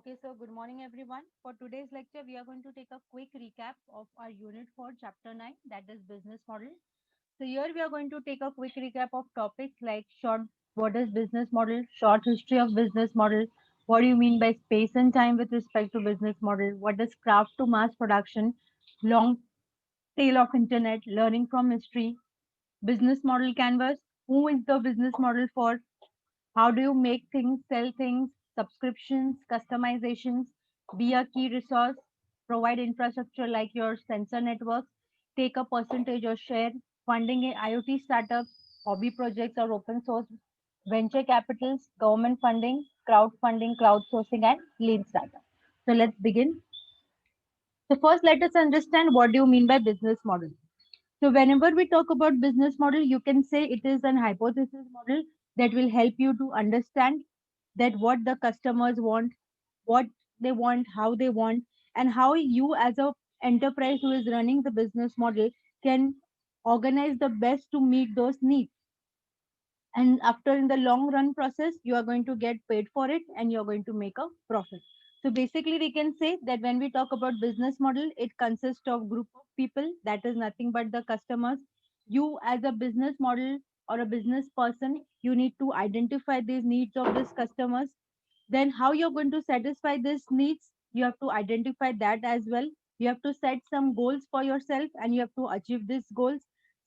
Okay, so good morning everyone. For today's lecture, we are going to take a quick recap of our Unit 4, Chapter 9, that is business model. So here we are going to take a quick recap of topics like what is business model, short history of business model, what do you mean by space and time with respect to business model, what is craft to mass production, long tail of internet, learning from history, business model canvas, who is the business model for, how do you make things, sell things, subscriptions, customizations, be a key resource, provide infrastructure like your sensor networks, take a percentage or share, funding in IoT startups, hobby projects or open source, venture capitals, government funding, crowdfunding, crowdsourcing, and lean startup. So let's begin. So first, let us understand what do you mean by business model. So whenever we talk about business model, you can say it is an hypothesis model that will help you to understand that what the customers want, what they want, how they want, and how you as a enterprise who is running the business model can organize the best to meet those needs. And after in the long run process, you are going to get paid for it and you're going to make a profit. So basically we can say that when we talk about business model, it consists of group of people, that is nothing but the customers. You as a business model or a business person, you need to identify these needs of these customers. Then how you're going to satisfy these needs, you have to identify that as well. You have to set some goals for yourself and you have to achieve these goals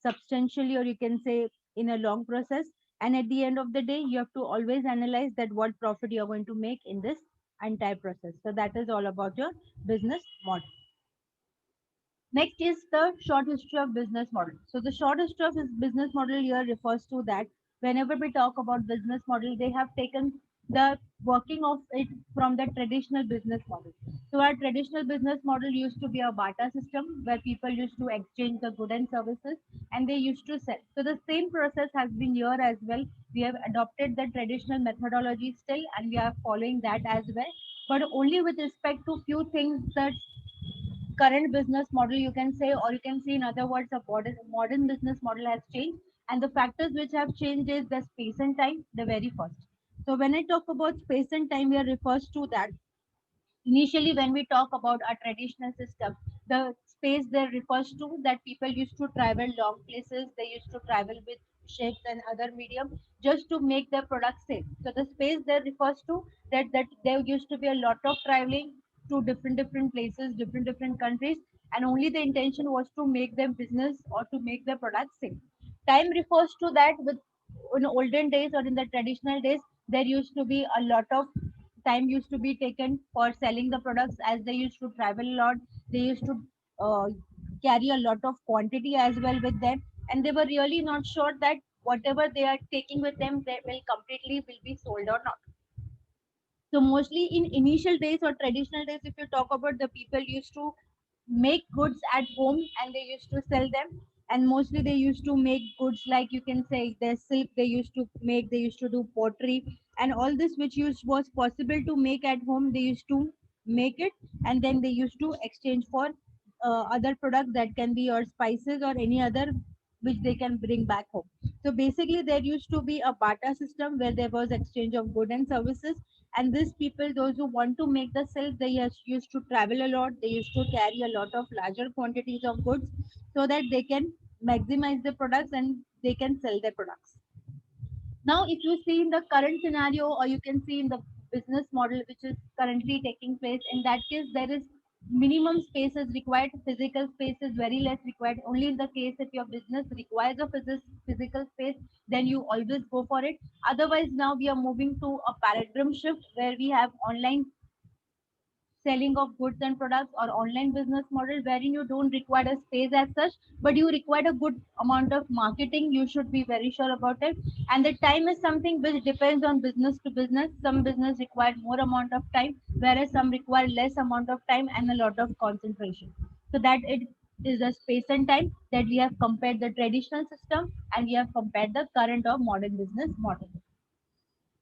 substantially, or you can say in a long process. And at the end of the day, you have to always analyze that what profit you're going to make in this entire process. So that is all about your business model. Next is the short history of business model. So the short history of this business model here refers to that whenever we talk about business model, they have taken the working of it from the traditional business model. So our traditional business model used to be a barter system where people used to exchange the good and services and they used to sell. So the same process has been here as well. We have adopted the traditional methodology still and we are following that as well. But only with respect to few things that current business model you can say, or you can see in other words a modern business model has changed, and the factors which have changed is the space and time, the very first. So when I talk about space and time here refers to that initially when we talk about a traditional system, the space there refers to that people used to travel long places, they used to travel with ships and other medium just to make their product safe. So the space there refers to that there used to be a lot of traveling to different places, different countries, and only the intention was to make their business or to make their product safe. Time refers to that with in olden days or in the traditional days, there used to be a lot of time used to be taken for selling the products as they used to travel a lot. They used to uh, carry a lot of quantity as well with them, and they were really not sure that whatever they are taking with them, they will be sold or not. So mostly in initial days or traditional days, if you talk about, the people used to make goods at home and they used to sell them. And mostly they used to make goods like you can say the silk they used to make, they used to do pottery and all this which was possible to make at home, they used to make it, and then they used to exchange for other products that can be your spices or any other which they can bring back home. So basically there used to be a barter system where there was exchange of good and services, and these people, those who want to make the silk, they used to travel a lot, they used to carry a lot of larger quantities of goods so that they can maximize the products and they can sell their products. Now if you see in the current scenario, or you can see in the business model which is currently taking place, in that case there is minimum space is required, physical space is very less required. Only in the case if your business requires a physical space, then you always go for it. Otherwise now we are moving to a paradigm shift where we have online selling of goods and products or online business model wherein you don't require a space as such, but you require a good amount of marketing. You should be very sure about it. And the time is something which depends on business to business. Some business require more amount of time, whereas some require less amount of time and a lot of concentration. So that it is a space and time that we have compared the traditional system and we have compared the current or modern business model.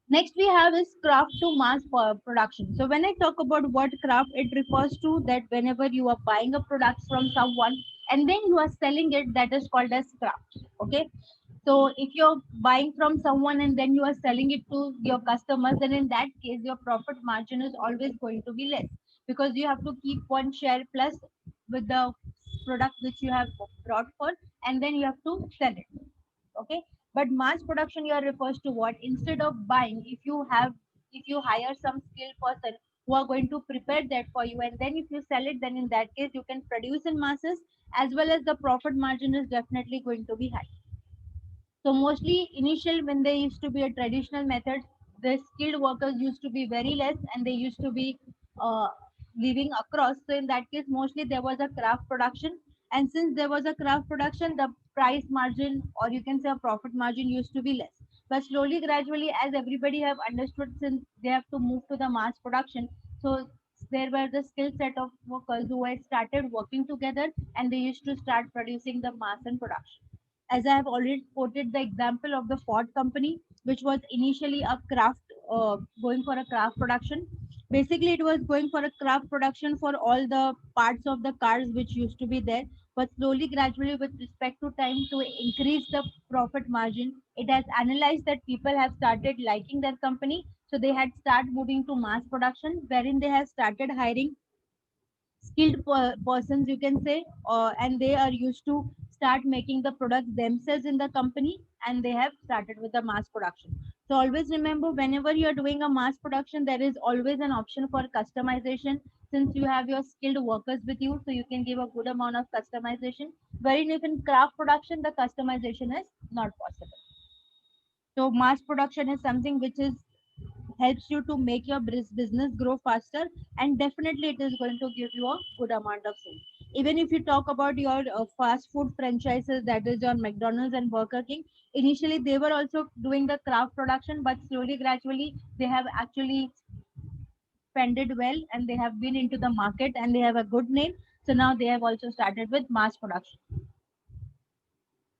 Next we have is craft to mass production. So when I talk about what craft, it refers to that whenever you are buying a product from someone and then you are selling it, that is called as craft. Okay. So if you're buying from someone and then you are selling it to your customers, then in that case, your profit margin is always going to be less because you have to keep one share plus with the product which you have brought for, and then you have to sell it. Okay. But mass production here refers to what? Instead of buying, if you hire some skilled person who are going to prepare that for you, and then if you sell it, then in that case, you can produce in masses as well as the profit margin is definitely going to be high. So mostly initial when they used to be a traditional method, the skilled workers used to be very less and they used to be uh, living across. So in that case, mostly there was a craft production. And since there was a craft production, the price margin or you can say a profit margin used to be less. But slowly, gradually, as everybody have understood, since they have to move to the mass production, so there were the skill set of workers who had started working together and they used to start producing the mass and production. As I have already quoted the example of the Ford company, which was initially a craft, going for a craft production. Basically, it was going for a craft production for all the parts of the cars which used to be there. But slowly, gradually, with respect to time, to increase the profit margin, it has analyzed that people have started liking their company. So they had started moving to mass production, wherein they have started hiring skilled persons you can say, and they are used to start making the products themselves in the company and they have started with the mass production. So always remember whenever you are doing a mass production there is always an option for customization since you have your skilled workers with you, so you can give a good amount of customization, wherein if in craft production the customization is not possible. So mass production is something which is helps you to make your business grow faster, and definitely it is going to give you a good amount of sales. Even if you talk about your fast food franchises, that is your McDonald's and Burger King, initially they were also doing the craft production, but slowly gradually they have actually spended well and they have been into the market and they have a good name, so now they have also started with mass production.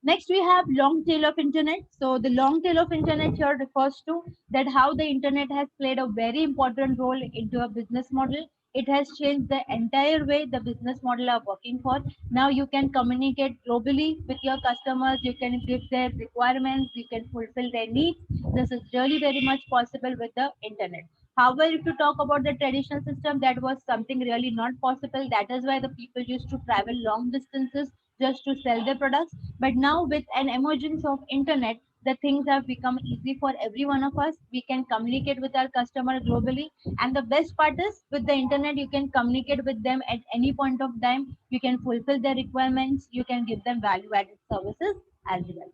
Next, we have long tail of internet. So the long tail of internet here refers to that how the internet has played a very important role into a business model. It has changed the entire way the business model are working for. Now you can communicate globally with your customers. You can give their requirements. You can fulfill their needs. This is really very much possible with the internet. However, if you talk about the traditional system, that was something really not possible. That is why the people used to travel long distances just to sell their products. But now with an emergence of internet, the things have become easy for every one of us. We can communicate with our customer globally. And the best part is with the internet, you can communicate with them at any point of time. You can fulfill their requirements. You can give them value added services as well.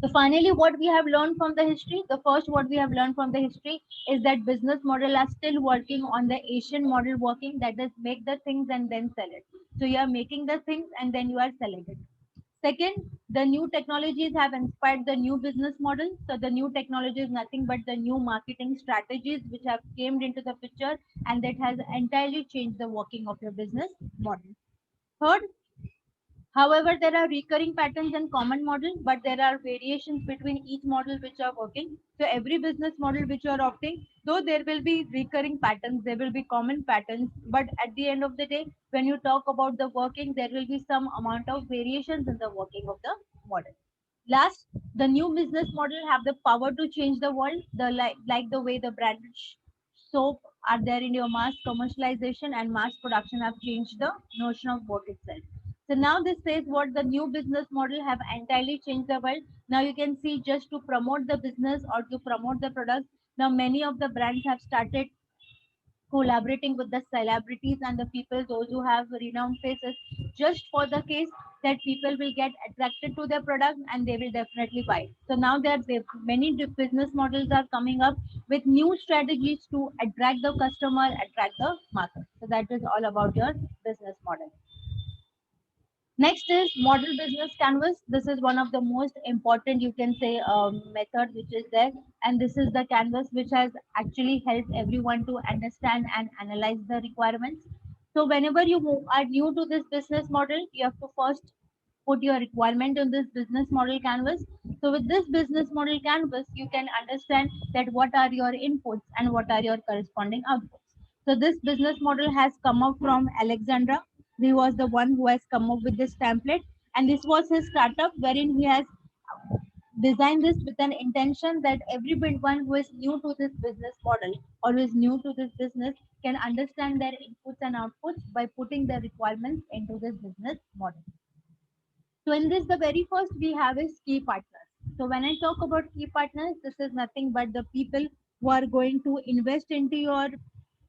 So finally, what we have learned from the history, the first what we have learned from the history is that business model are still working on the Asian model working, that is make the things and then sell it. So you are making the things and then you are selling it. Second, the new technologies have inspired the new business model. So the new technology is nothing but the new marketing strategies which have came into the picture and that has entirely changed the working of your business model. Third, however, there are recurring patterns and common models, but there are variations between each model which are working. So every business model which you are opting, though there will be recurring patterns, there will be common patterns, but at the end of the day, when you talk about the working, there will be some amount of variations in the working of the model. Last, the new business model have the power to change the world, the like the way the branded soap are there in your mass commercialization and mass production have changed the notion of work itself. So now this says what the new business model have entirely changed the world. Now you can see just to promote the business or to promote the products. Now many of the brands have started collaborating with the celebrities and the people, those who have renowned faces, just for the case that people will get attracted to their product and they will definitely buy it. So now there are many business models are coming up with new strategies to attract the customer, attract the market. So that is all about your business model. Next is model business canvas. This is one of the most important, you can say, method which is there. And this is the canvas which has actually helped everyone to understand and analyze the requirements. So whenever you are new to this business model, you have to first put your requirement on this business model canvas. So with this business model canvas, you can understand that what are your inputs and what are your corresponding outputs. So this business model has come up from Alexandra. He was the one who has come up with this template, and this was his startup wherein he has design this with an intention that everyone who is new to this business model or who is new to this business can understand their inputs and outputs by putting their requirements into this business model. So in this, the very first we have is key partners. So when I talk about key partners, this is nothing but the people who are going to invest into your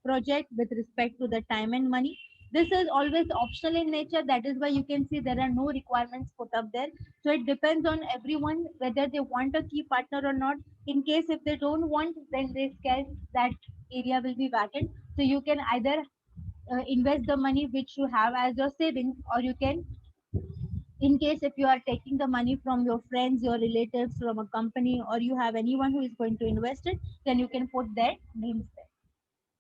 project with respect to the time and money. This is always optional in nature. That is why you can see there are no requirements put up there. So it depends on everyone whether they want a key partner or not. In case if they don't want, then this case that area will be vacant. So you can either invest the money which you have as your savings, or you can, in case if you are taking the money from your friends, your relatives, from a company, or you have anyone who is going to invest it, then you can put their names there.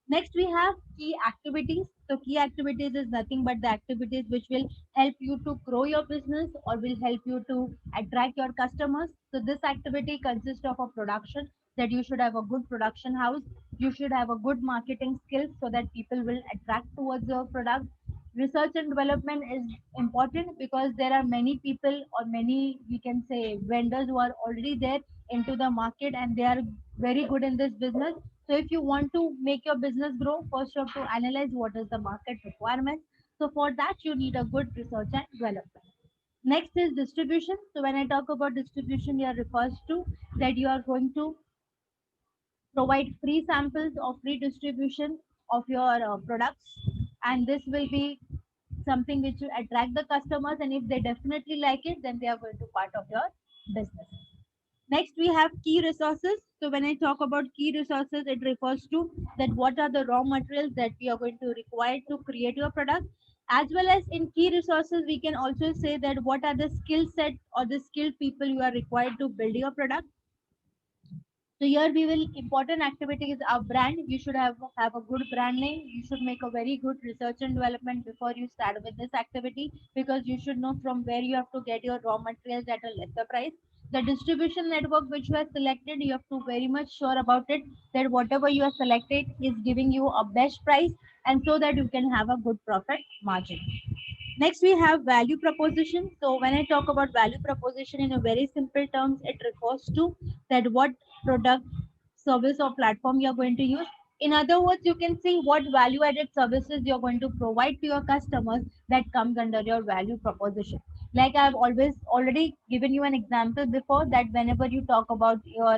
Next, we have key activities. So, key activities is nothing but the activities which will help you to grow your business or will help you to attract your customers. So, this activity consists of a production, that you should have a good production house. You should have a good marketing skills so that people will attract towards your product. Research and development is important because there are many people or many, we can say, vendors who are already there into the market and they are very good in this business. So if you want to make your business grow, first you have to analyze what is the market requirement. So for that, you need a good research and development. Next is distribution. So when I talk about distribution, here refers to that you are going to provide free samples or free distribution of your products, and this will be something which will attract the customers, and if they definitely like it, then they are going to part of your business. Next, we have key resources. So when I talk about key resources, it refers to that what are the raw materials that we are going to require to create your product. As well as in key resources, we can also say that what are the skill set or the skilled people you are required to build your product. So here we will, important activity is our brand. You should have a good brand name. You should make a very good research and development before you start with this activity, because you should know from where you have to get your raw materials at a lesser price. The distribution network which you have selected, you have to very much sure about it that whatever you have selected is giving you a best price, and so that you can have a good profit margin. Next, we have value proposition. So when I talk about value proposition in a very simple terms, it refers to that what product, service or platform you're going to use. In other words, you can see what value added services you're going to provide to your customers that comes under your value proposition. Like I've always already given you an example before, that whenever you talk about your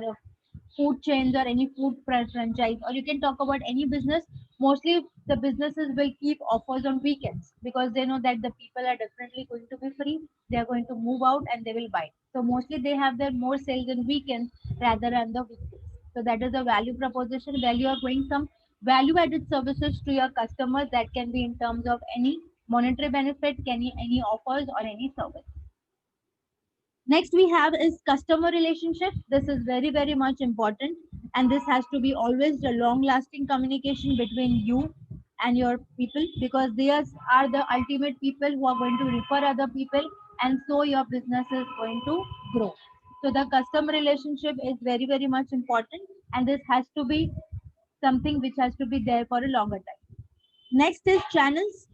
food chains or any food franchise, or you can talk about any business, mostly the businesses will keep offers on weekends because they know that the people are definitely going to be free, they are going to move out and they will buy. So mostly they have their more sales in weekends rather than the weekdays. So that is a value proposition where you are going some value added services to your customers, that can be in terms of any monetary benefit, any offers or any service. Next we have is customer relationship. This is very, very much important. And this has to be always a long lasting communication between you and your people, because they are the ultimate people who are going to refer other people, and so your business is going to grow. So the customer relationship is very, very much important, and this has to be something which has to be there for a longer time. Next is channels.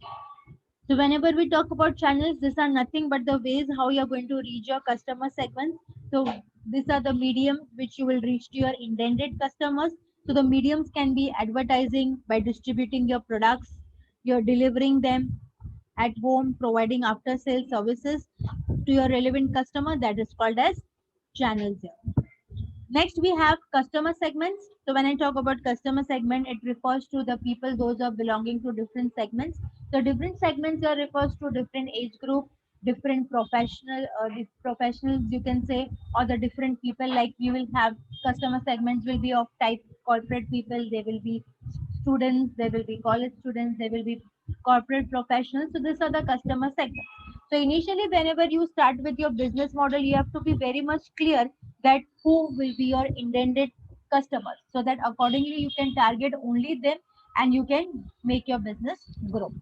So whenever we talk about channels, these are nothing but the ways how you're going to reach your customer segments. So these are the mediums which you will reach to your intended customers. So the mediums can be advertising by distributing your products, you're delivering them at home, providing after sales services to your relevant customer. That is called as channels here. Next, we have customer segments. So when I talk about customer segment, it refers to the people, those are belonging to different segments. So different segments are refers to different age group, different professionals you can say, or the different people. Like you will have customer segments will be of type corporate people, they will be students, there will be college students, there will be corporate professionals. So these are the customer segments. So initially, whenever you start with your business model, you have to be very much clear that who will be your intended customers, so that accordingly you can target only them and you can make your business grow.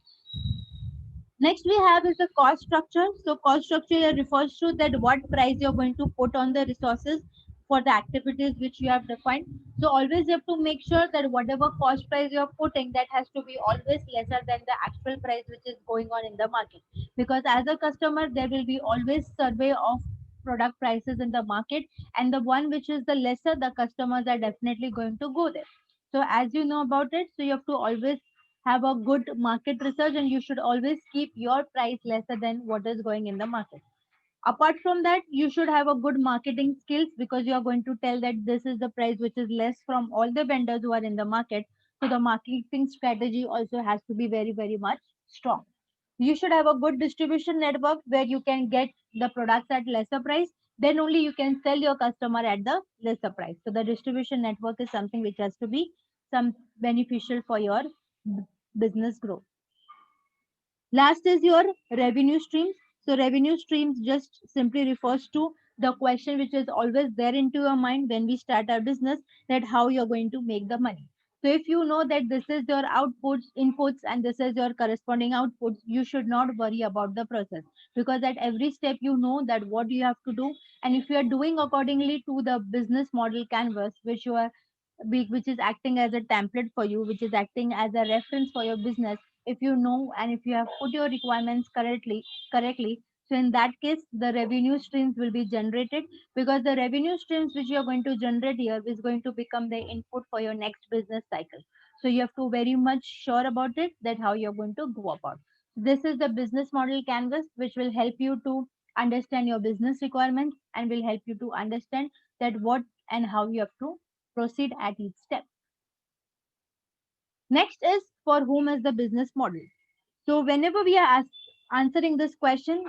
Next we have is the cost structure. So cost structure here refers to that what price you're going to put on the resources for the activities which you have defined. So always you have to make sure that whatever cost price you're putting, that has to be always lesser than the actual price which is going on in the market. Because as a customer, there will be always survey of product prices in the market, and the one which is the lesser, the customers are definitely going to go there. So as you know about it, so you have to always have a good market research, and you should always keep your price lesser than what is going in the market. Apart from that, you should have a good marketing skills, because you are going to tell that this is the price which is less from all the vendors who are in the market. So the marketing strategy also has to be very, very much strong. You should have a good distribution network where you can get the products at lesser price. Then only you can sell your customer at the lesser price. So the distribution network is something which has to be some beneficial for your business growth. Last is your revenue streams. So revenue streams just simply refers to the question which is always there into your mind when we start our business, that how you're going to make the money. So if you know that this is your outputs, inputs, and this is your corresponding outputs, you should not worry about the process, because at every step you know that what you have to do. And if you are doing accordingly to the business model canvas, which you are which is acting as a template for you, which is acting as a reference for your business, if you know and if you have put your requirements correctly, so in that case the revenue streams will be generated, because the revenue streams which you are going to generate here is going to become the input for your next business cycle. So you have to very much sure about it, that how you're going to go about. This is the business model canvas which will help you to understand your business requirements, and will help you to understand that what and how you have to proceed at each step. Next is, for whom is the business model? So whenever we are answering this question,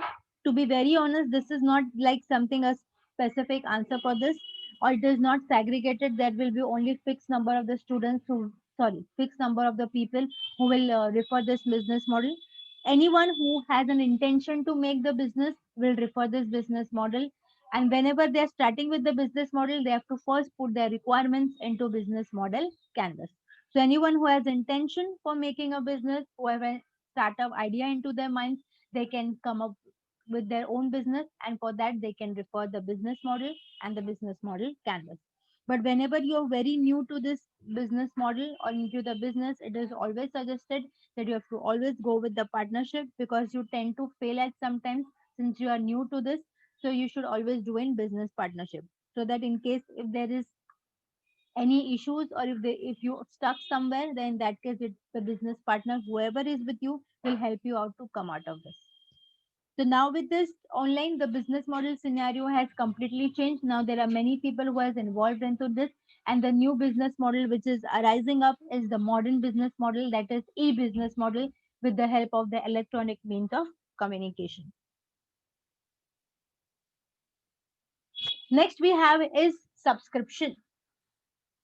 to be very honest, this is not like something a specific answer for this, or it is not segregated. There will be only fixed number of the students who, sorry, fixed number of the people who will refer this business model. Anyone who has an intention to make the business will refer this business model. And whenever they are starting with the business model, they have to first put their requirements into business model canvas. So anyone who has intention for making a business, who have a startup idea into their minds, they can come up with their own business, and for that they can refer the business model and the business model canvas. But whenever you're very new to this business model or into the business, it is always suggested that you have to always go with the partnership, because you tend to fail at sometimes since you are new to this. So you should always do in business partnership, so that in case if there is any issues, or if you stuck somewhere, then in that case it's the business partner, whoever is with you, will help you out to come out of this. So now with this online, the business model scenario has completely changed. Now there are many people who are involved into this, and the new business model which is arising up is the modern business model, that is e-business model, with the help of the electronic means of communication. Next we have is subscription.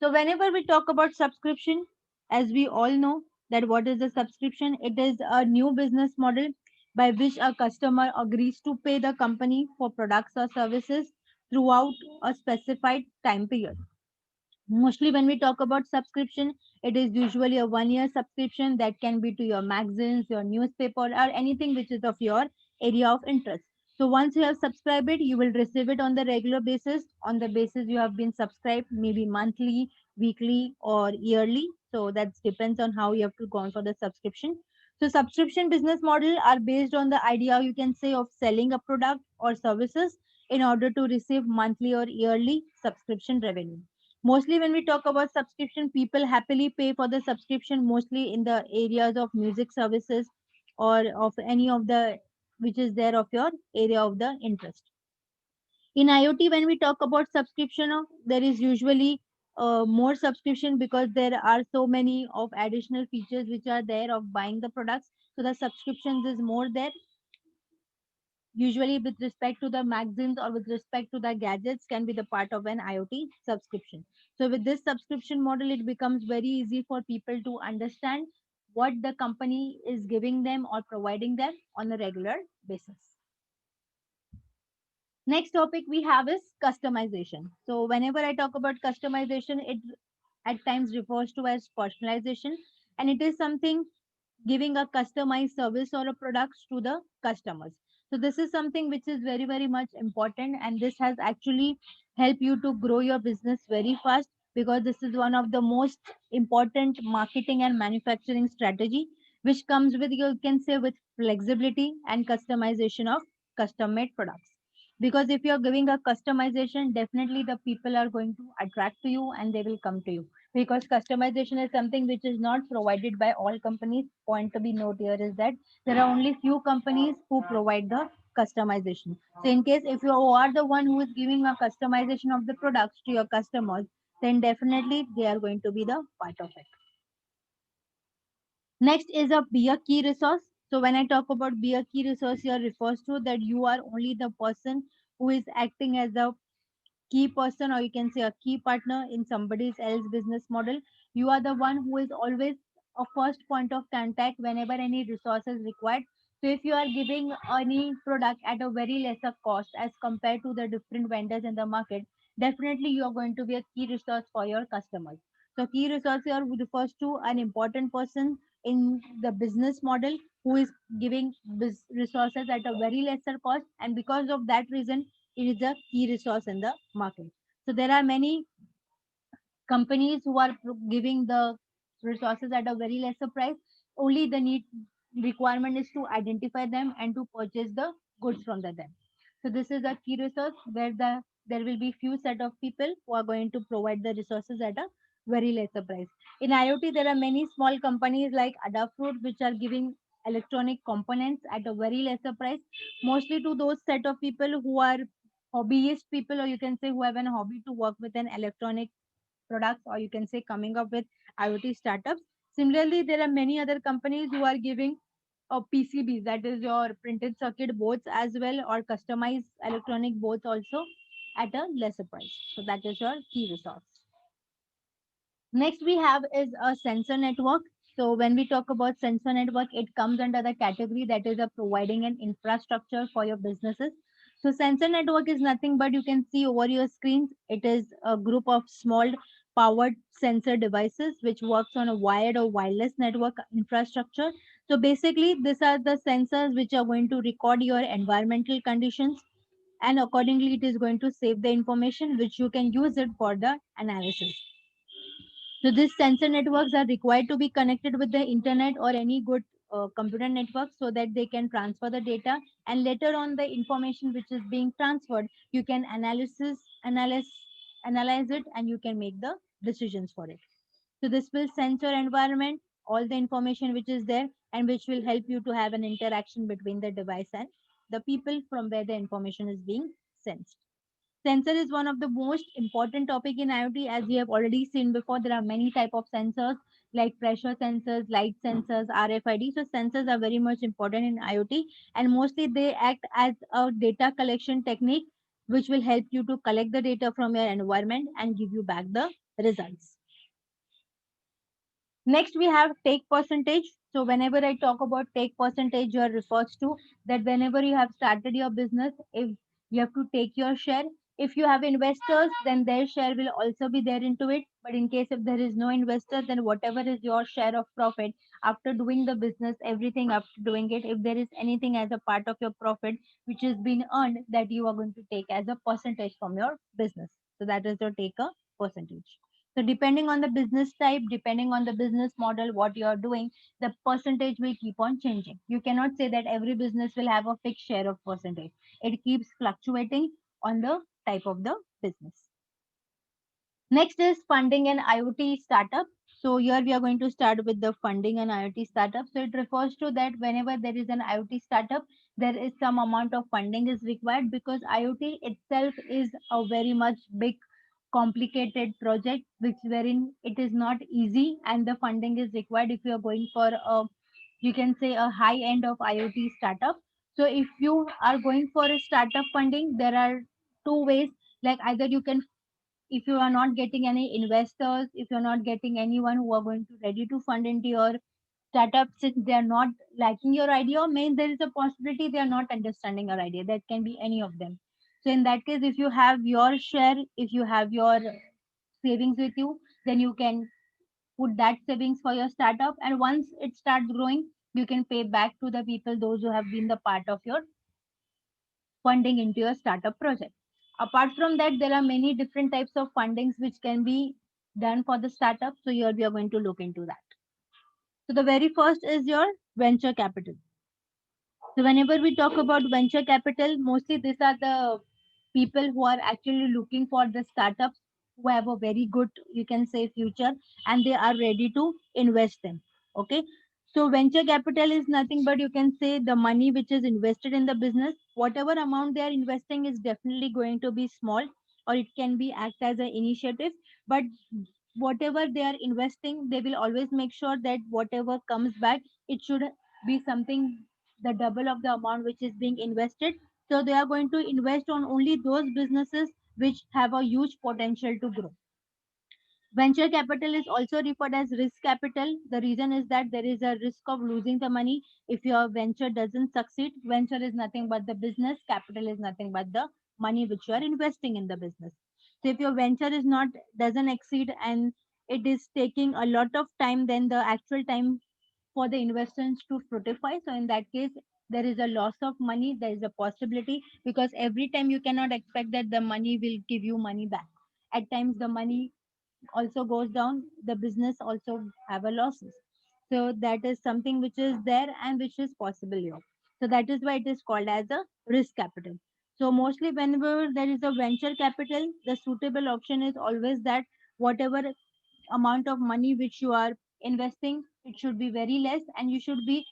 So whenever we talk about subscription, as we all know that what is a subscription, it is a new business model by which a customer agrees to pay the company for products or services throughout a specified time period. Mostly when we talk about subscription, it is usually a 1 year subscription that can be to your magazines, your newspaper, or anything which is of your area of interest. So once you have subscribed it, you will receive it on the regular basis, on the basis you have been subscribed, maybe monthly, weekly, or yearly. So that depends on how you have to go on for the subscription. So subscription business model are based on the idea, you can say, of selling a product or services in order to receive monthly or yearly subscription revenue. Mostly when we talk about subscription, people happily pay for the subscription, mostly in the areas of music services or of any of the which is there of your area of the interest. In IoT, when we talk about subscription, there is usually more subscription, because there are so many of additional features which are there of buying the products. So the subscriptions is more there, usually with respect to the magazines or with respect to the gadgets, can be the part of an IoT subscription. So with this subscription model, it becomes very easy for people to understand what the company is giving them or providing them on a regular basis. Next topic we have is customization. So whenever I talk about customization, it at times refers to as personalization, and it is something giving a customized service or a products to the customers. So this is something which is very, very much important, and this has actually helped you to grow your business very fast, because this is one of the most important marketing and manufacturing strategy, which comes with, you can say, with flexibility and customization of custom made products. Because if you're giving a customization, definitely the people are going to attract to you and they will come to you, because customization is something which is not provided by all companies. Point to be note here is that there are only few companies who provide the customization. So in case if you are the one who is giving a customization of the products to your customers, then definitely they are going to be the part of it. Next is a be a key resource. So when I talk about be a key resource, here refers to that you are only the person who is acting as a key person, or you can say a key partner in somebody else's business model. You are the one who is always a first point of contact whenever any resources required. So if you are giving any product at a very lesser cost as compared to the different vendors in the market, definitely you are going to be a key resource for your customers. So key resource here refers to an important person in the business model who is giving resources at a very lesser cost, and because of that reason it is a key resource in the market. So there are many companies who are giving the resources at a very lesser price. Only the need requirement is to identify them and to purchase the goods from them. So this is a key resource where there will be few set of people who are going to provide the resources at a very lesser price. In IoT, there are many small companies like Adafruit which are giving electronic components at a very lesser price, mostly to those set of people who are hobbyist people, or you can say who have an hobby to work with an electronic products, or you can say coming up with IoT startups. Similarly, there are many other companies who are giving PCBs, that is your printed circuit boards as well, or customized electronic boards also at a lesser price. So that is your key resource. Next we have is a sensor network. So when we talk about sensor network, it comes under the category that is a providing an infrastructure for your businesses. So sensor network is nothing but you can see over your screens. It is a group of small powered sensor devices which works on a wired or wireless network infrastructure. So basically these are the sensors which are going to record your environmental conditions, and accordingly it is going to save the information which you can use it for the analysis. So these sensor networks are required to be connected with the internet or any good computer network so that they can transfer the data, and later on the information which is being transferred, you can analyze it and you can make the decisions for it. So this will sense your environment, all the information which is there, and which will help you to have an interaction between the device and the people from where the information is being sensed. Sensor is one of the most important topic in IoT. As we have already seen before, there are many type of sensors like pressure sensors, light sensors, RFID. So sensors are very much important in IoT, and mostly they act as a data collection technique which will help you to collect the data from your environment and give you back the results. Next, we have take percentage. So whenever I talk about take percentage, you are refers to that whenever you have started your business, if you have to take your share. If you have investors, then their share will also be there into it. But in case if there is no investor, then whatever is your share of profit after doing the business, everything after doing it, if there is anything as a part of your profit which has been earned, that you are going to take as a percentage from your business. So that is your take a percentage. So depending on the business type, depending on the business model, what you are doing, the percentage will keep on changing. You cannot say that every business will have a fixed share of percentage. It keeps fluctuating on the type of the business. Next is funding an IoT startup. So here we are going to start with the funding an IoT startup. So it refers to that whenever there is an IoT startup, there is some amount of funding is required, because IoT itself is a very much big complicated project which wherein it is not easy and the funding is required if you are going for a, you can say, a high end of IoT startup. So if you are going for a startup funding, there are two ways. Like either you can, if you are not getting any investors, if you're not getting anyone who are going to ready to fund into your startup, since they are not liking your idea, or maybe there is a possibility they are not understanding your idea, that can be any of them. So in that case, if you have your share, if you have your savings with you, then you can put that savings for your startup, and once it starts growing, you can pay back to the people those who have been the part of your funding into your startup project. Apart from that, there are many different types of fundings which can be done for the startup. So here we are going to look into that. So the very first is your venture capital. So whenever we talk about venture capital, mostly these are the people who are actually looking for the startups who have a very good, you can say, future, and they are ready to invest in. Okay. So venture capital is nothing but, you can say, the money which is invested in the business. Whatever amount they are investing is definitely going to be small, or it can be act as an initiative. But whatever they are investing, they will always make sure that whatever comes back, it should be something the double of the amount which is being invested. So they are going to invest on only those businesses which have a huge potential to grow. Venture capital is also referred as risk capital. The reason is that there is a risk of losing the money if your venture doesn't succeed. Venture is nothing but the business, capital is nothing but the money which you are investing in the business. So if your venture is not doesn't exceed and it is taking a lot of time, then the actual time for the investors to fructify. So in that case, there is a loss of money. There is a possibility, because every time you cannot expect that the money will give you money back. At times the money also goes down, the business also have a losses. So that is something which is there and which is possible here. So that is why it is called as a risk capital. So mostly whenever there is a venture capital, the suitable option is always that whatever amount of money which you are investing, it should be very less, and you should be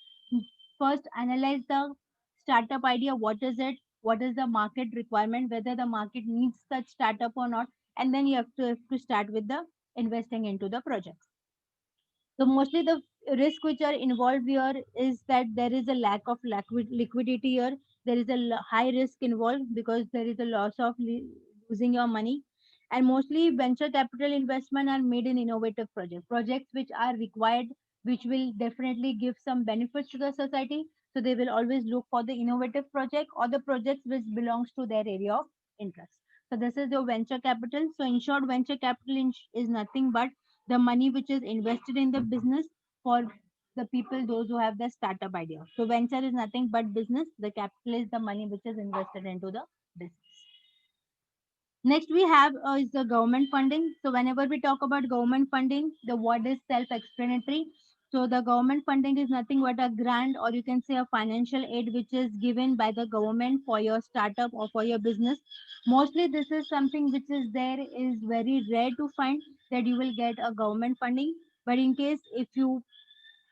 first analyze the startup idea. What is it? What is the market requirement? Whether the market needs such startup or not, and then you have to start with the investing into the projects. So mostly the risk which are involved here is that there is a lack of liquidity here. There is a high risk involved because there is a loss of losing your money. And mostly venture capital investment are made in innovative projects which are required, which will definitely give some benefits to the society. So they will always look for the innovative project or the projects which belongs to their area of interest. So this is the venture capital. So in short, venture capital is nothing but the money which is invested in the business for the people, those who have the startup idea. So venture is nothing but business. The capital is the money which is invested into the business. Next we have is the government funding. So whenever we talk about government funding, the word is self-explanatory. So the government funding is nothing but a grant, or you can say a financial aid which is given by the government for your startup or for your business. Mostly this is something which is there, is very rare to find that you will get a government funding. But in case if you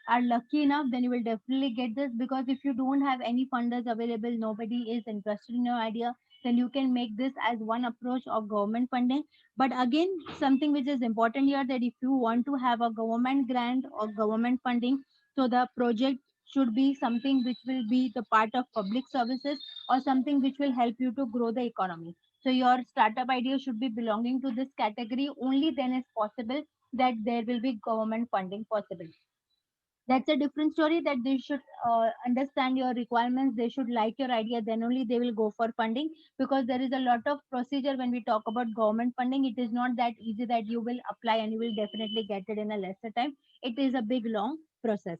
are lucky enough, then you will definitely get this, because if you don't have any funders available, nobody is interested in your idea, then you can make this as one approach of government funding. But again, something which is important here, that if you want to have a government grant or government funding, so the project should be something which will be the part of public services, or something which will help you to grow the economy. So your startup idea should be belonging to this category. Only then is possible that there will be government funding possible. That's a different story, that they should understand your requirements, they should like your idea, then only they will go for funding. Because there is a lot of procedure when we talk about government funding. It is not that easy that you will apply and you will definitely get it in a lesser time. It is a big long process.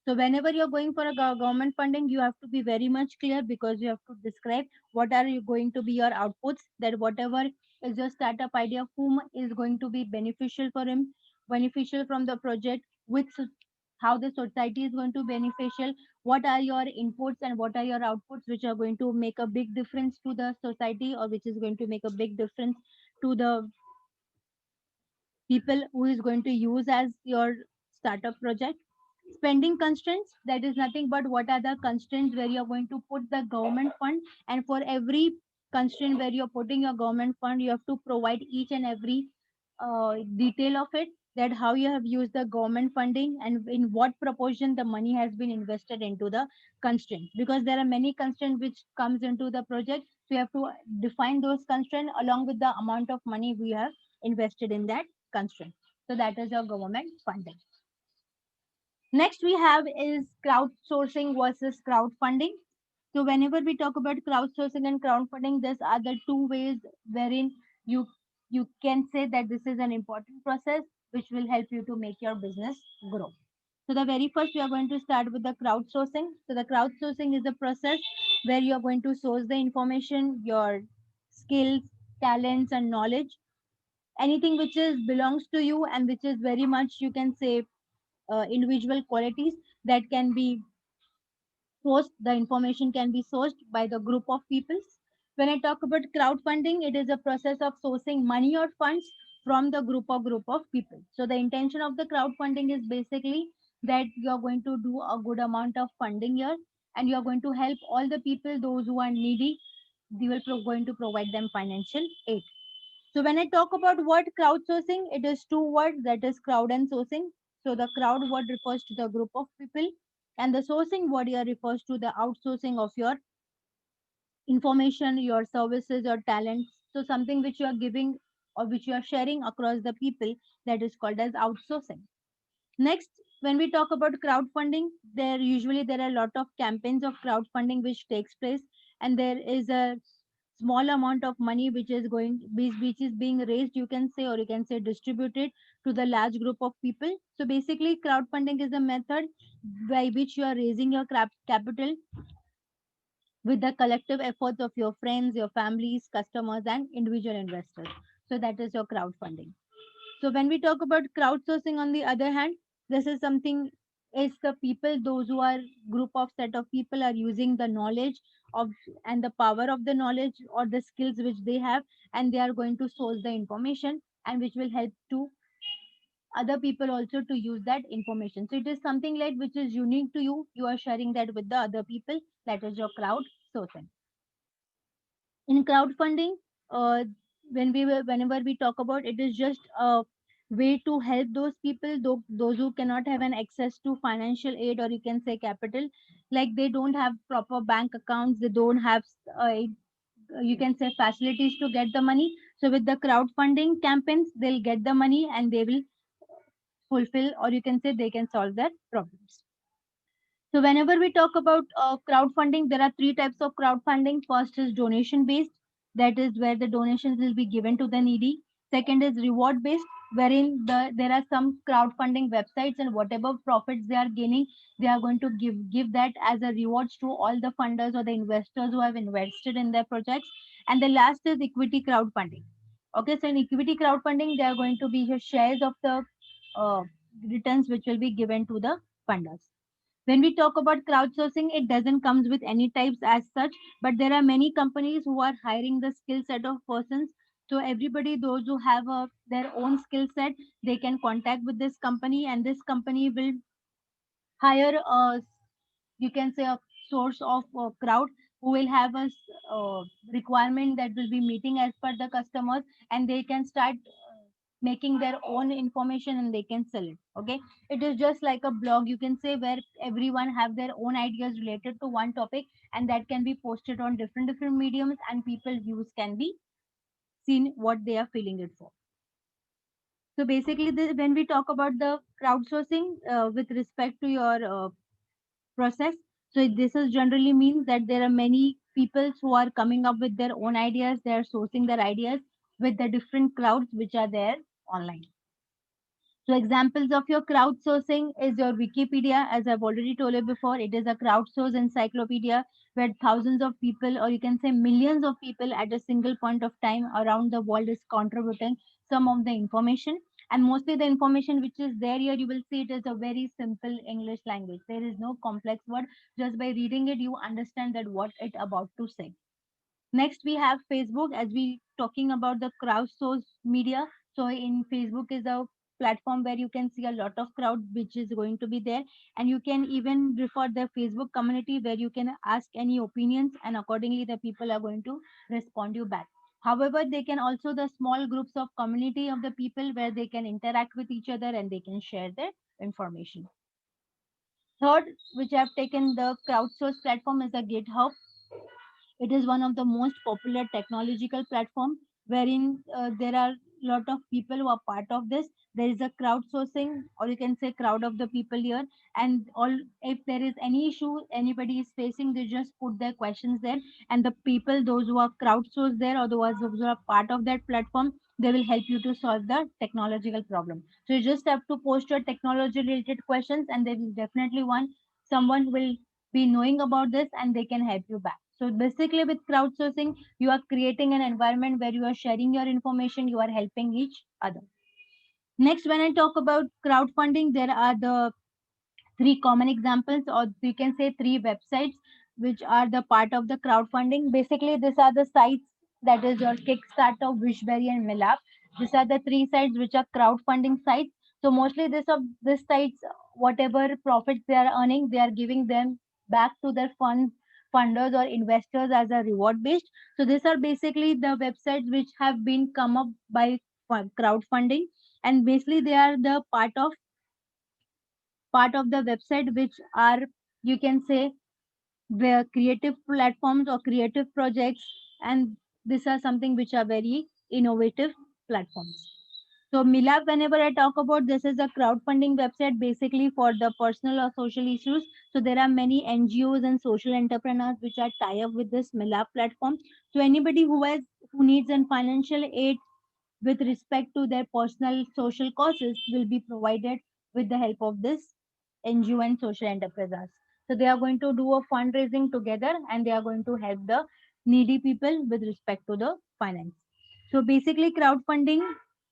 So whenever you're going for a government funding, you have to be very much clear, because you have to describe what are you going to be your outputs, that whatever is your startup idea, whom is going to be beneficial for him, beneficial from the project, which how the society is going to beneficial, what are your inputs and what are your outputs which are going to make a big difference to the society, or which is going to make a big difference to the people who is going to use as your startup project. Spending constraints, that is nothing but what are the constraints where you're going to put the government fund, and for every constraint where you're putting your government fund, you have to provide each and every detail of it, that how you have used the government funding and in what proportion the money has been invested into the constraint, because there are many constraints which comes into the project. So you have to define those constraints along with the amount of money we have invested in that constraint. So that is your government funding. Next we have is crowdsourcing versus crowdfunding. So whenever we talk about crowdsourcing and crowdfunding, these are the two ways wherein you you can say that this is an important process which will help you to make your business grow. So the very first we are going to start with the crowdsourcing. So the crowdsourcing is a process where you are going to source the information, your skills, talents, and knowledge, anything which is belongs to you and which is very much, you can say, individual qualities that can be sourced. The information can be sourced by the group of people, When I talk about crowdfunding, it is a process of sourcing money or funds from the group of people. So the intention of the crowdfunding is basically that you are going to do a good amount of funding here, and you are going to help all the people, those who are needy. You will going to provide them financial aid. So when I talk about what crowdsourcing, it is two words, that is crowd and sourcing. So the crowd word refers to the group of people, and the sourcing word here refers to the outsourcing of your information, your services, your talents. So something which you are giving or which you are sharing across the people, that is called as outsourcing. Next, when we talk about crowdfunding, there are a lot of campaigns of crowdfunding which takes place, and there is a small amount of money which is being raised, you can say, or you can say distributed to the large group of people. So basically, crowdfunding is a method by which you are raising your capital with the collective efforts of your friends, your families, customers, and individual investors. So that is your crowdfunding. So when we talk about crowdsourcing, on the other hand, this is something is the people, those who are group of set of people are using the knowledge of and the power of the knowledge or the skills which they have, and they are going to source the information and which will help to other people also to use that information. So it is something like which is unique to you. You are sharing that with the other people. That is your crowdsourcing. In crowdfunding, uh, whenever we talk about, it is just a way to help those people, those who cannot have an access to financial aid, or you can say capital, like they don't have proper bank accounts, they don't have you can say facilities to get the money. So with the crowdfunding campaigns, they'll get the money and they will fulfill, or you can say they can solve their problems. So whenever we talk about crowdfunding, there are three types of crowdfunding. First is donation based, that is where the donations will be given to the needy. Second is reward based, wherein there are some crowdfunding websites, and whatever profits they are gaining, they are going to give that as a rewards to all the funders or the investors who have invested in their projects. And the last is equity crowdfunding. Okay, so in equity crowdfunding, there are going to be shares of the uh, returns which will be given to the funders. When we talk about crowdsourcing, it doesn't comes with any types as such, but there are many companies who are hiring the skill set of persons. So everybody, those who have their own skill set, they can contact with this company, and this company will hire a, you can say, a source of crowd who will have a requirement that will be meeting as per the customers, and they can start making their own information and they can sell it. Okay, it is just like a blog, you can say, where everyone have their own ideas related to one topic, and that can be posted on different mediums, and people views can be seen what they are feeling it for. So basically, when we talk about the crowdsourcing with respect to your process, so this is generally means that there are many people who are coming up with their own ideas, they are sourcing their ideas with the different crowds which are there online. So examples of your crowdsourcing is your Wikipedia, as I've already told you before. It is a crowdsourced encyclopedia where thousands of people, or you can say millions of people at a single point of time around the world is contributing some of the information. And mostly the information which is there here, you will see it is a very simple English language. There is no complex word. Just by reading it, you understand that what it about to say. Next, we have Facebook, as we talking about the crowdsourced media. So in Facebook is a platform where you can see a lot of crowd which is going to be there, and you can even refer the Facebook community where you can ask any opinions, and accordingly the people are going to respond you back. However, they can also the small groups of community of the people where they can interact with each other and they can share their information. Third, which I have taken the crowdsourced platform, is the GitHub. It is one of the most popular technological platform wherein there are lot of people who are part of this. There is a crowdsourcing, or you can say crowd of the people here, and all if there is any issue anybody is facing, they just put their questions there, and the people, those who are crowdsourced there, or those who are part of that platform, they will help you to solve the technological problem. So you just have to post your technology related questions, and there will definitely someone will be knowing about this and they can help you back. So basically, with crowdsourcing, you are creating an environment where you are sharing your information, you are helping each other. Next, when I talk about crowdfunding, there are the three common examples, or you can say three websites which are the part of the crowdfunding. Basically, these are the sites, that is your Kickstarter, Wishberry, and Millap. These are the three sites which are crowdfunding sites. So mostly this sites, whatever profits they are earning, they are giving them back to their funders or investors as a reward based. So these are basically the websites which have been come up by crowdfunding, and basically they are the part of the website which are, you can say, where creative platforms or creative projects, and these are something which are very innovative platforms. So Milab, whenever I talk about, this is a crowdfunding website basically for the personal or social issues. So there are many NGOs and social entrepreneurs which are tie up with this Milab platform. So anybody who needs an financial aid with respect to their personal social causes will be provided with the help of this NGO and social enterprises. So they are going to do a fundraising together, and they are going to help the needy people with respect to the finance. So basically, crowdfunding,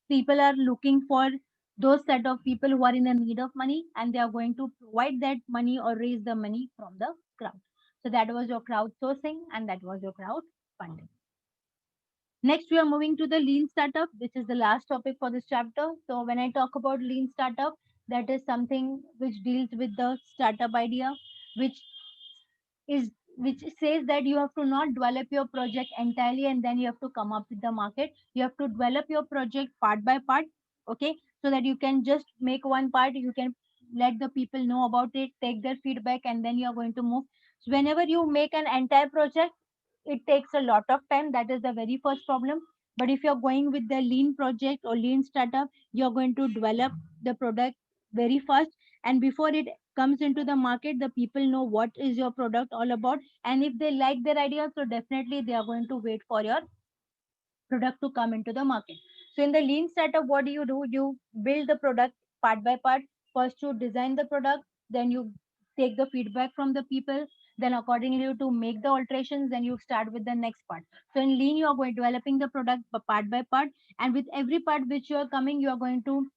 people are looking for those set of people who are in the need of money, and they are going to provide that money or raise the money from the crowd. So that was your crowdsourcing, and that was your crowdfunding. Next, we are moving to the lean startup, which is the last topic for this chapter. So when I talk about lean startup, that is something which deals with the startup idea, which is which says that you have to not develop your project entirely and then you have to come up with the market. You have to develop your project part by part, okay, so that you can just make one part, you can let the people know about it, take their feedback, and then you are going to move. So whenever you make an entire project, it takes a lot of time. That is the very first problem. But if you're going with the lean project or lean startup, you're going to develop the product very fast, and before it comes into the market, the people know what is your product all about, and if they like their idea, so definitely they are going to wait for your product to come into the market. So in the lean startup, what do? You build the product part by part. First you design the product, then you take the feedback from the people, then accordingly to make the alterations, then you start with the next part. So in lean, you are going developing the product part by part, and with every part which you are coming, you are going to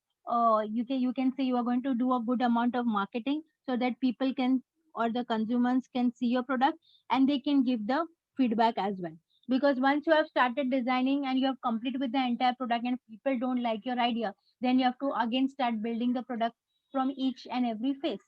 you can say you are going to do a good amount of marketing so that people can, or the consumers can see your product, and they can give the feedback as well. Because once you have started designing and you have completed with the entire product and people don't like your idea, then you have to again start building the product from each and every phase.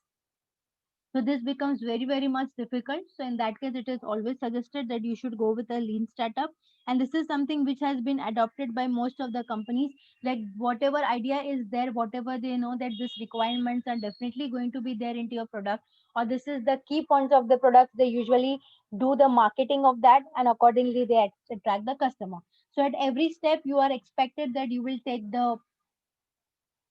So this becomes very, very much difficult. So in that case, it is always suggested that you should go with a lean startup. And this is something which has been adopted by most of the companies. Like whatever idea is there, whatever they know that this requirements are definitely going to be there into your product, or this is the key points of the product, they usually do the marketing of that, and accordingly they attract the customer. So at every step, you are expected that you will take the,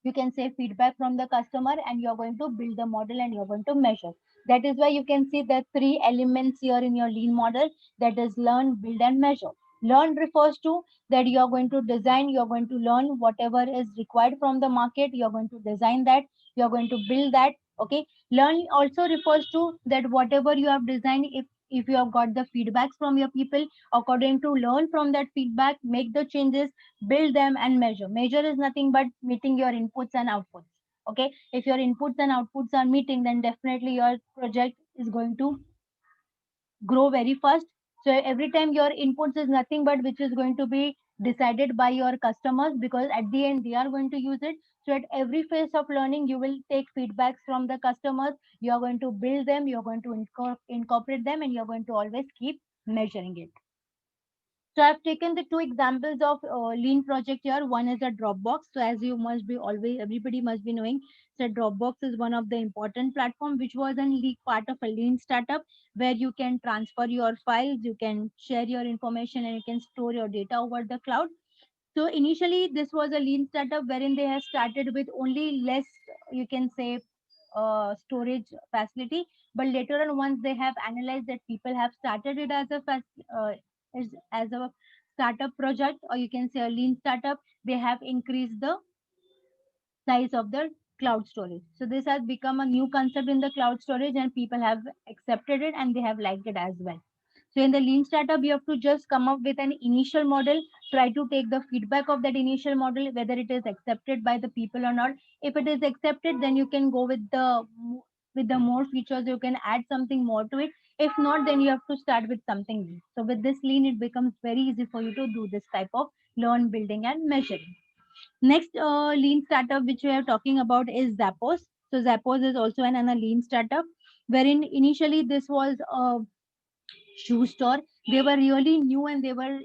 you can say, feedback from the customer, and you're going to build the model and you're going to measure. That is why you can see the three elements here in your lean model, that is learn, build, and measure. Learn refers to that you are going to design, you're going to learn whatever is required from the market, you're going to design that, you're going to build that, okay. Learn also refers to that whatever you have designed, if you have got the feedbacks from your people, according to learn from that feedback, make the changes, build them, and measure. Measure is nothing but meeting your inputs and outputs, okay. If your inputs and outputs are meeting, then definitely your project is going to grow very fast. So every time your inputs is nothing but which is going to be decided by your customers, because at the end they are going to use it. So at every phase of learning, you will take feedbacks from the customers, you are going to build them, you are going to incorporate them, and you are going to always keep measuring it. So I've taken the two examples of lean project here. One is a Dropbox. So as you must be always, everybody must be knowing, so Dropbox is one of the important platform which was a part of a lean startup, where you can transfer your files, you can share your information, and you can store your data over the cloud. So initially, this was a lean startup wherein they have started with only less, you can say, storage facility. But later on, once they have analyzed that people have started it as a as a startup project, or you can say a lean startup, they have increased the size of the cloud storage. So this has become a new concept in the cloud storage, and people have accepted it and they have liked it as well. So in the lean startup, you have to just come up with an initial model, try to take the feedback of that initial model, whether it is accepted by the people or not. If it is accepted, then you can go with with the more features, you can add something more to it. If not, then you have to start with something new. So with this lean, it becomes very easy for you to do this type of learn, building, and measuring. Next lean startup which we are talking about is Zappos. So Zappos is also an a lean startup, wherein initially this was a shoe store. They were really new and they were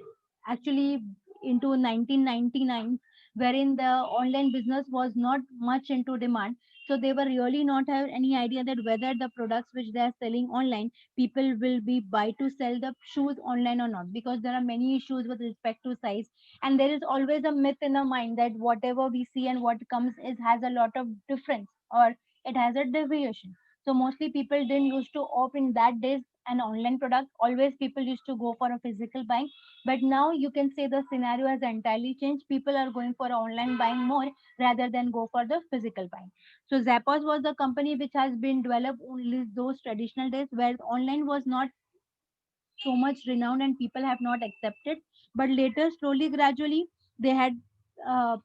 actually into 1999, wherein the online business was not much into demand. So they were really not have any idea that whether the products which they are selling online, people will be buy to sell the shoes online or not, because there are many issues with respect to size, and there is always a myth in the mind that whatever we see and what comes is has a lot of difference, or it has a deviation. So mostly people didn't used to opt in that days an online product. Always people used to go for a physical buying. But now you can say the scenario has entirely changed. People are going for online buying more rather than go for the physical buying. So Zappos was the company which has been developed only those traditional days where online was not so much renowned and people have not accepted. But later, slowly, gradually, they had uh,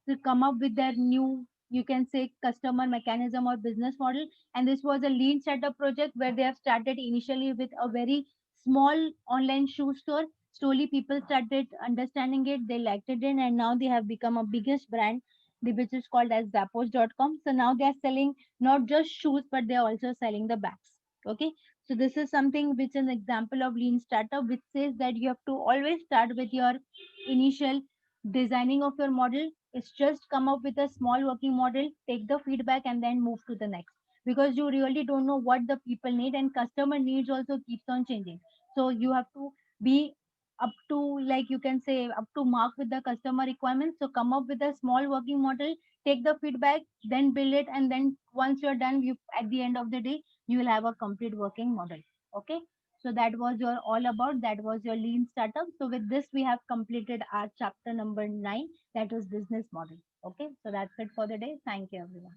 to come up with their new, you can say, customer mechanism or business model. And this was a lean startup project where they have started initially with a very small online shoe store. Slowly people started understanding it, they liked it in, and now they have become a biggest brand, which is called as zappos.com. So now they are selling not just shoes but they are also selling the bags. Okay, so this is something which is an example of lean startup, which says that you have to always start with your initial designing of your model. It's just come up with a small working model, take the feedback, and then move to the next. Because you really don't know what the people need, and customer needs also keeps on changing. So you have to be up to, like you can say, up to mark with the customer requirements. So come up with a small working model, take the feedback, then build it, and then once you're done, you at the end of the day you will have a complete working model. Okay, so that was your all about, that was your lean startup. So with this we have completed our chapter number 9, that was business model. Okay, so that's it for the day. Thank you everyone.